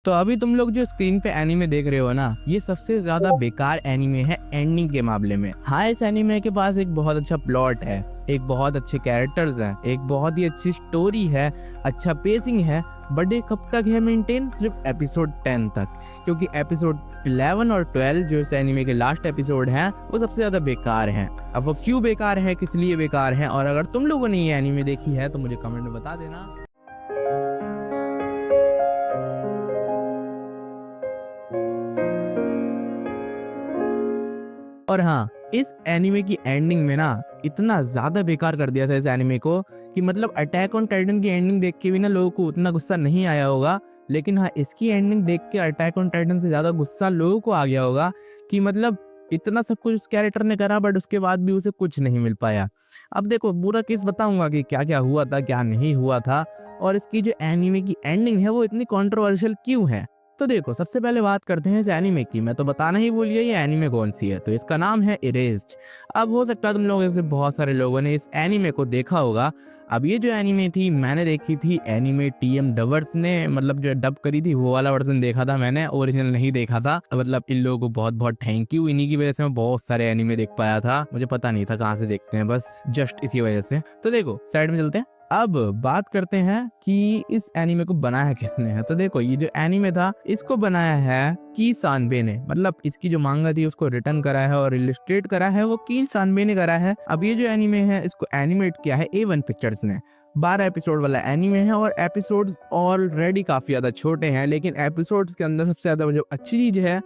तो अभी तुम लोग जो स्क्रीन पे एनीमे देख रहे हो ना, ये सबसे ज्यादा बेकार एनीमे है एंडिंग के मामले में। हाँ, इस एनीमे के पास एक बहुत अच्छा प्लॉट है, एक बहुत अच्छे कैरेक्टर्स हैं, एक बहुत ही अच्छी स्टोरी है, अच्छा पेसिंग है, बट ये कब तक है मेंटेन? सिर्फ एपिसोड 10 तक, क्योंकि एपिसोड 11 और 12 जो इस एनीमे के लास्ट एपिसोड हैं वो सबसे ज्यादा बेकार हैं। अब वो क्यों बेकार है, किस लिए बेकार है, और अगर तुम लोगों ने ये एनीमे देखी है तो मुझे कमेंट में बता देना। और हाँ, इस एनिमे की एंडिंग में ना इतना ज्यादा बेकार कर दिया था इस एनिमे को कि मतलब अटैक ऑन टाइटन की एंडिंग देख के भी ना लोगों को उतना गुस्सा नहीं आया होगा, लेकिन हाँ, इसकी एंडिंग देख के अटैक ऑन टाइटन से ज्यादा गुस्सा लोगों को आ गया होगा कि मतलब इतना सब कुछ उस कैरेक्टर ने करा बट उसके बाद भी उसे कुछ नहीं मिल पाया। अब देखो, पूरा केस बताऊंगा कि क्या क्या हुआ था, क्या नहीं हुआ था, और इसकी जो एनिमे की एंडिंग है वो इतनी कंट्रोवर्शियल क्यों है। तो देखो, सबसे पहले बात करते हैं इस एनीमे की। मैं तो बताना ही भूल गया ये एनीमे कौन सी है। तो इसका नाम है इरेज्ड। अब हो सकता है तुम लोगों से बहुत सारे लोगों ने इस एनीमे को देखा होगा। अब ये जो एनीमे थी मैंने देखी थी एनीमे टीएम डबर्स ने, मतलब जो डब करी थी वो वाला वर्जन देखा था मैंने, ओरिजिनल नहीं देखा था। मतलब इन लोगों को बहुत बहुत थैंक यू, इन्हीं की वजह से मैं बहुत सारे एनीमे देख पाया था। मुझे पता नहीं था कहाँ से देखते हैं, बस जस्ट इसी वजह से। तो देखो, साइड में चलते हैं। अब बात करते हैं कि इस एनीमे को बनाया किसने है। तो देखो, ये जो एनीमे था इसको बनाया है की सानबे ने, मतलब इसकी जो मांगा थी उसको रिटर्न करा है और इलिस्ट्रेट करा है वो की सानबे ने करा है। अब ये जो एनीमे है इसको एनिमेट किया है A1 पिक्चर्स ने। 12 एपिसोड वाला एनीमे है और एपिसोड्स ऑलरेडी काफी ज्यादा छोटे हैं, लेकिन एपिसोड्स के अंदर सबसे ज्यादा जो अच्छी चीज है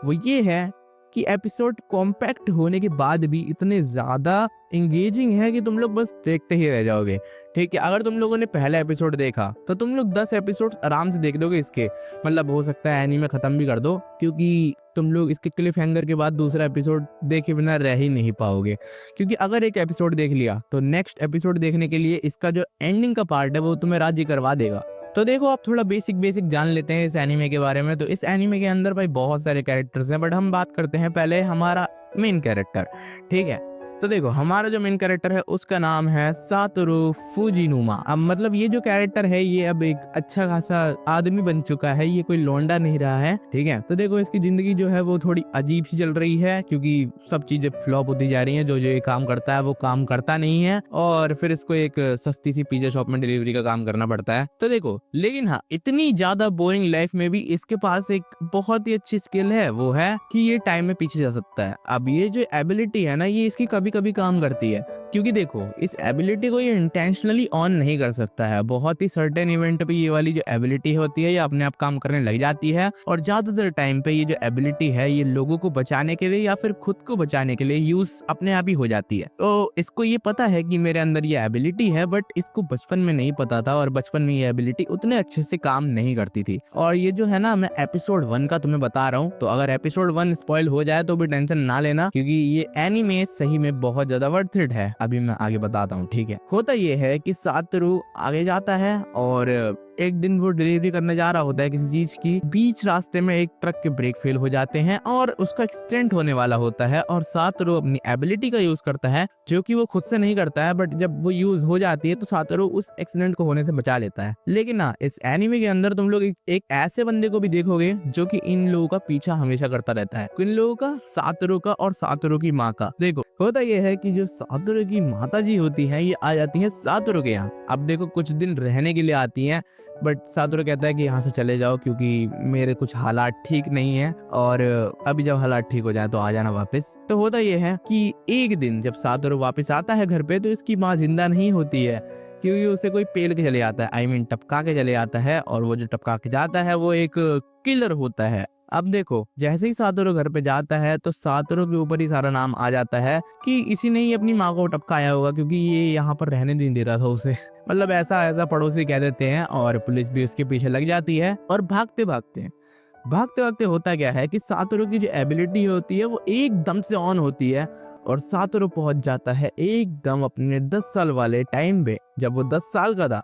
वो ये है कि एपिसोड कॉम्पैक्ट होने के बाद भी इतने ज्यादा इंगेजिंग है कि तुम लोग बस देखते ही रह जाओगे। ठीक है, अगर तुम लोगों ने पहला एपिसोड देखा तो तुम लोग 10 एपिसोड आराम से देख दोगे इसके। मतलब हो सकता है एनीमे खत्म भी कर दो, क्योंकि तुम लोग इसके क्लिफ हैंगर के बाद दूसरा एपिसोड देखे बिना रह ही नहीं पाओगे। क्योंकि अगर एक एपिसोड देख लिया तो नेक्स्ट एपिसोड देखने के लिए इसका जो एंडिंग का पार्ट है वो तुम्हें राजी करवा देगा। तो देखो, आप थोड़ा बेसिक जान लेते हैं इस एनीमे के बारे में। तो इस एनीमे के अंदर भाई बहुत सारे कैरेक्टर्स हैं, बट हम बात करते हैं पहले हमारा मेन कैरेक्टर। ठीक है, तो देखो, हमारा जो मेन कैरेक्टर है उसका नाम है सातोरू फुजिनुमा। अब मतलब ये जो कैरेक्टर है ये अब एक अच्छा खासा आदमी बन चुका है, ये कोई लौंडा नहीं रहा है। ठीक है, तो देखो, इसकी जिंदगी जो है वो थोड़ी अजीब सी चल रही है, क्योंकि सब चीजें फ्लॉप होती जा रही हैं। जो जो ये काम करता है वो काम करता नहीं है, और फिर इसको एक सस्ती सी पिज्जा शॉप में डिलीवरी का काम करना पड़ता है। तो देखो, लेकिन हाँ, इतनी ज्यादा बोरिंग लाइफ में भी इसके पास एक बहुत ही अच्छी स्किल है, वो है कि ये टाइम में पीछे जा सकता है। अब ये जो एबिलिटी है ना, ये इसकी कभी कभी काम करती है, क्योंकि देखो, इस एबिलिटी को ये इंटेंशनली ऑन नहीं कर सकता है। बहुत ही सर्टेन इवेंट पे ये वाली जो एबिलिटी होती है ये अपने आप काम करने लग जाती है, और ज्यादातर टाइम पे ये जो एबिलिटी है ये लोगों को बचाने के लिए या फिर खुद को बचाने के लिए यूज अपने आप ही हो जाती है। तो इसको ये पता है कि मेरे अंदर ये एबिलिटी है, बट इसको बचपन में नहीं पता था, और बचपन में ये एबिलिटी उतने अच्छे से काम नहीं करती थी। और ये जो है ना, मैं एपिसोड 1 का तुम्हें बता रहा हूँ, तो अगर एपिसोड 1 स्पॉइल हो जाए तो भी टेंशन ना लेना, क्योंकि ये एनीमे सही में बहुत ज्यादा वर्थ इट है। अभी मैं आगे बताता हूँ। ठीक है, होता ये है कि सातोरू आगे जाता है और एक दिन वो डिलीवरी करने जा रहा होता है किसी चीज की। बीच रास्ते में एक ट्रक के ब्रेक फेल हो जाते हैं और उसका एक्सीडेंट होने वाला होता है, और सातोरू अपनी एबिलिटी का यूज करता है, जो कि वो खुद से नहीं करता है, बट जब वो यूज हो जाती है तो सातोरू उस एक्सीडेंट को होने से बचा लेता है। लेकिन ना, इस एनीमे के अंदर तुम लोग एक ऐसे बंदे को भी देखोगे जो कि इन लोगों का पीछा हमेशा करता रहता है। इन लोगों का, सातोरू का और सातोरू की माँ का। देखो, होता यह है कि जो सातोरू की माता जी होती है ये आ जाती है सातोरू के यहाँ। अब देखो, कुछ दिन रहने के लिए आती है, बट सातोरू कहता है कि यहाँ से चले जाओ, क्योंकि मेरे कुछ हालात ठीक नहीं है, और अभी जब हालात ठीक हो जाए तो आ जाना वापस। तो होता यह है कि एक दिन जब सातोरू वापस आता है घर पे तो इसकी माँ जिंदा नहीं होती है, क्योंकि उसे कोई पेल के चले आता है, आई मीन टपका के चले आता है, और वो जो टपका के जाता है वो एक किलर होता है। अब देखो, जैसे ही सातोरू घर पे जाता है तो सातोरू के ऊपर ही सारा नाम आ जाता है कि इसी ने ही अपनी माँ को टपकाया होगा, क्योंकि ये यहाँ पर रहने नहीं दे रहा था उसे। मतलब ऐसा पड़ोसी कह देते हैं, और पुलिस भी उसके पीछे लग जाती है। और भागते भागते होता क्या है कि सातोरू की जो एबिलिटी होती है वो एकदम से ऑन होती है, और सातोरू पहुंच जाता है एकदम अपने 10 साल वाले टाइम पे, जब वो 10 साल का था।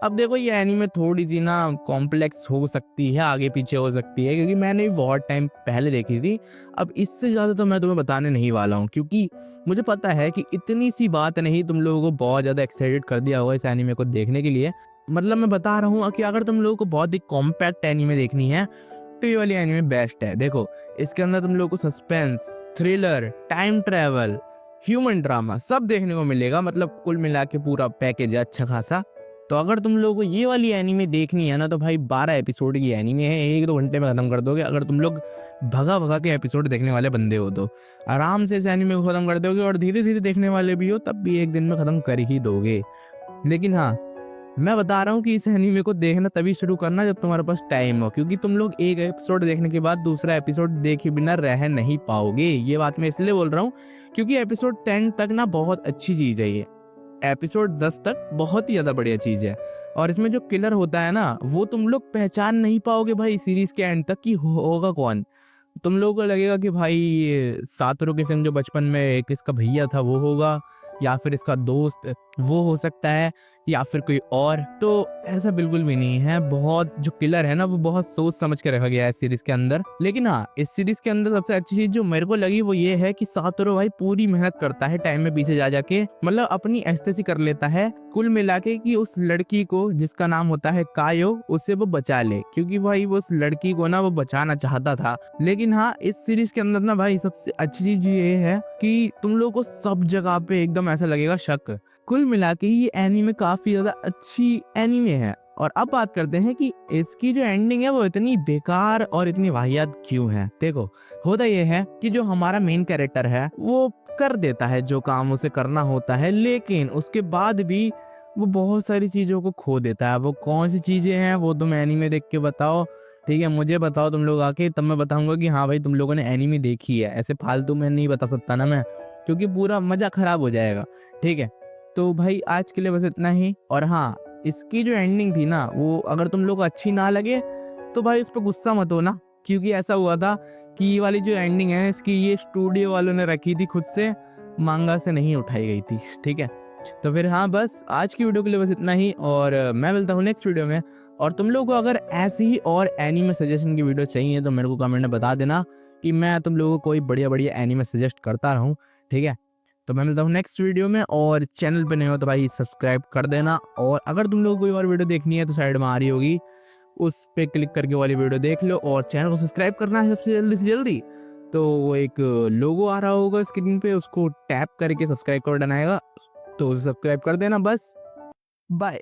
अब देखो, ये एनीमे थोड़ी सी ना कॉम्प्लेक्स हो सकती है, आगे पीछे हो सकती है, क्योंकि मैंने भी बहुत टाइम पहले देखी थी। अब इससे ज्यादा तो मैं तुम्हें बताने नहीं वाला हूँ, क्योंकि मुझे पता है कि इतनी सी बात नहीं तुम लोगों को बहुत ज्यादा एक्साइटेड कर दिया होगा इस एनीमे को देखने के लिए। मतलब मैं बता रहा हूँ कि अगर तुम लोगों को बहुत ही कॉम्पैक्ट एनीमे देखनी है तो ये वाली एनीमे बेस्ट है। देखो इसके अंदर तुम लोगों को suspense, thriller, time travel, human drama सब देखने को मिलेगा। मतलब कुल मिला के पूरा पैकेज है अच्छा खासा। तो अगर तुम लोगों को ये वाली एनीमे देखनी है ना तो भाई 12 एपिसोड की एनीमे है, 1-2 घंटे में खत्म कर दोगे। अगर तुम लोग भगा भगा के एपिसोड देखने वाले बंदे हो तो आराम से इस एनीमे को खत्म कर दोगे, और धीरे धीरे देखने वाले भी हो तब भी एक दिन में खत्म कर ही दोगे। लेकिन हाँ, मैं बता रहा हूँ कि इस एनीमे को देखना तभी शुरू करना जब तुम्हारे पास टाइम हो, क्योंकि तुम लोग एक एपिसोड देखने के बाद दूसरा एपिसोड देखे बिना रह नहीं पाओगे। ये बात मैं इसलिए बोल रहा हूँ क्योंकि एपिसोड 10 तक ना बहुत अच्छी चीज है ये, एपिसोड 10 तक बहुत ही ज्यादा बढ़िया चीज है। और इसमें जो किलर होता है ना वो तुम लोग पहचान नहीं पाओगे भाई सीरीज के एंड तक कि होगा कौन। तुम लोगों को लगेगा कि भाई ये सातोरू के संग जो बचपन में एक इसका भैया था वो होगा, या फिर इसका दोस्त वो हो सकता है, या फिर कोई और। तो ऐसा बिल्कुल भी नहीं है। बहुत जो किलर है ना वो बहुत सोच समझ के रखा गया है सीरीज के अंदर। लेकिन हाँ, इस सीरीज के अंदर सबसे अच्छी चीज जो मेरे को लगी वो ये है कि सातोरू भाई पूरी मेहनत करता है टाइम में पीछे जा जाके, मतलब अपनी एस्तेसी कर लेता है कुल मिला के कि उस लड़की को जिसका नाम होता है कायो उससे वो बचा ले, क्योंकि भाई वो उस लड़की को ना वो बचाना चाहता था। लेकिन हाँ, इस सीरीज के अंदर ना भाई सबसे अच्छी चीज ये है कि तुम लोग को सब जगह पे एकदम ऐसा लगेगा शक। कुल मिला के ये एनीमे काफी ज्यादा अच्छी एनीमे है। और अब बात करते हैं कि इसकी जो एंडिंग है वो इतनी बेकार और इतनी वाहियात क्यों है। देखो होता ये है कि जो हमारा मेन कैरेक्टर है वो कर देता है जो काम उसे करना होता है, लेकिन उसके बाद भी वो बहुत सारी चीजों को खो देता है। वो कौन सी चीजें हैं वो तुम एनीमे देख के बताओ, ठीक है? मुझे बताओ तुम लोग आके, तब मैं बताऊंगा कि हाँ भाई तुम लोगों ने एनीमे देखी है। ऐसे फालतू में नहीं बता सकता ना मैं, क्योंकि पूरा मजा खराब हो जाएगा, ठीक है? तो भाई आज के लिए बस इतना ही। और हाँ, इसकी जो एंडिंग थी ना वो अगर तुम लोग को अच्छी ना लगे तो भाई उस पर गुस्सा मत होना, क्योंकि ऐसा हुआ था कि ये वाली जो एंडिंग है इसकी ये स्टूडियो वालों ने रखी थी खुद से, मांगा से नहीं उठाई गई थी, ठीक है? तो फिर हाँ, बस आज की वीडियो के लिए बस इतना ही, और मैं मिलता हूँ नेक्स्ट वीडियो में। और तुम लोगों को अगर ऐसी ही और एनीमे सजेशन की वीडियो चाहिए तो मेरे को कमेंट में बता देना कि मैं तुम लोगों को कोई बढ़िया बढ़िया एनीमे सजेस्ट करता रहूँ, ठीक है? तो मैं मिलता हूँ नेक्स्ट वीडियो में, और चैनल पे नहीं हो तो भाई सब्सक्राइब कर देना। और अगर तुम लोगों को कोई और वीडियो देखनी है तो साइड में आ रही होगी, उस पे क्लिक करके वाली वीडियो देख लो, और चैनल को सब्सक्राइब करना है सबसे जल्दी से जल्दी। तो वो एक लोगो आ रहा होगा स्क्रीन पे, उसको टैप करके सब्सक्राइब कर देना आएगा, तो सब्सक्राइब कर देना बस। बाय।